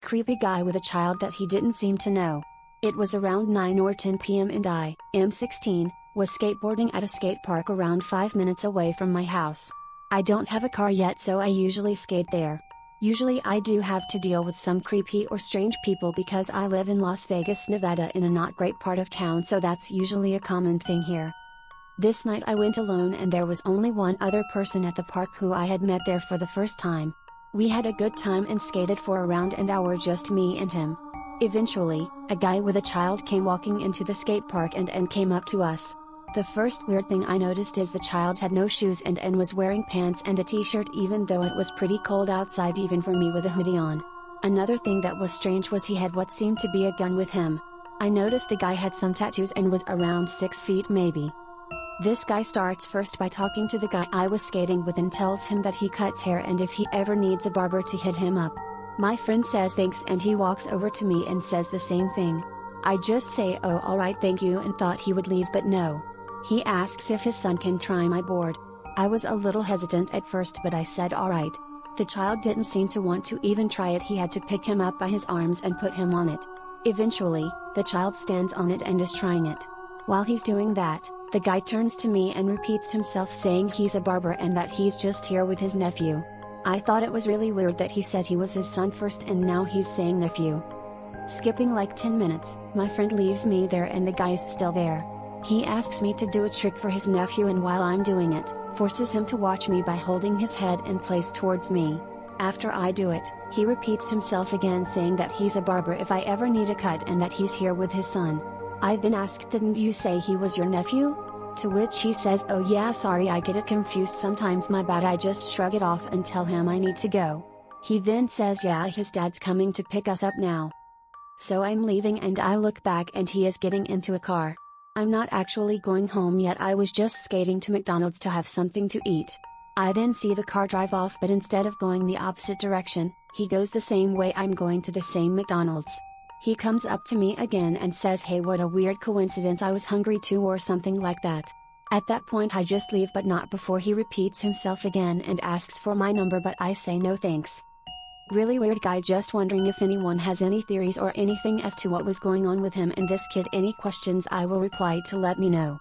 creepy guy with a child that he didn't seem to know. It was around 9 or 10 p.m. and I, am 16, was skateboarding at a skate park around 5 minutes away from my house. I don't have a car yet, so I usually skate there. Usually I do have to deal with some creepy or strange people because I live in Las Vegas, Nevada, in a not great part of town, so that's usually a common thing here. This night I went alone and there was only one other person at the park who I had met there for the first time. We had a good time and skated for around an hour, just me and him. Eventually, a guy with a child came walking into the skate park and came up to us. The first weird thing I noticed is the child had no shoes and was wearing pants and a t-shirt, even though it was pretty cold outside even for me with a hoodie on. Another thing that was strange was he had what seemed to be a gun with him. I noticed the guy had some tattoos and was around 6 feet maybe. This guy starts first by talking to the guy I was skating with and tells him that he cuts hair and if he ever needs a barber to hit him up. My friend says thanks and he walks over to me and says the same thing. I just say oh alright thank you and thought he would leave, but no. He asks if his son can try my board. I was a little hesitant at first, but I said alright. The child didn't seem to want to even try it. He had to pick him up by his arms and put him on it. Eventually, the child stands on it and is trying it. While he's doing that, the guy turns to me and repeats himself saying he's a barber and that he's just here with his nephew. I thought it was really weird that he said he was his son first and now he's saying nephew. Skipping like 10 minutes, my friend leaves me there and the guy's still there. He asks me to do a trick for his nephew and while I'm doing it, forces him to watch me by holding his head and place towards me. After I do it, he repeats himself again saying that he's a barber if I ever need a cut and that he's here with his son. I then ask, didn't you say he was your nephew? To which he says, oh yeah sorry, I get it confused sometimes, my bad. I just shrug it off and tell him I need to go. He then says yeah, his dad's coming to pick us up now. So I'm leaving and I look back and he is getting into a car. I'm not actually going home yet, I was just skating to McDonald's to have something to eat. I then see the car drive off, but instead of going the opposite direction, he goes the same way I'm going, to the same McDonald's. He comes up to me again and says hey, what a weird coincidence, I was hungry too or something like that. At that point I just leave, but not before he repeats himself again and asks for my number, but I say no thanks. Really weird guy. Just wondering if anyone has any theories or anything as to what was going on with him and this kid. Any questions I will reply to let me know.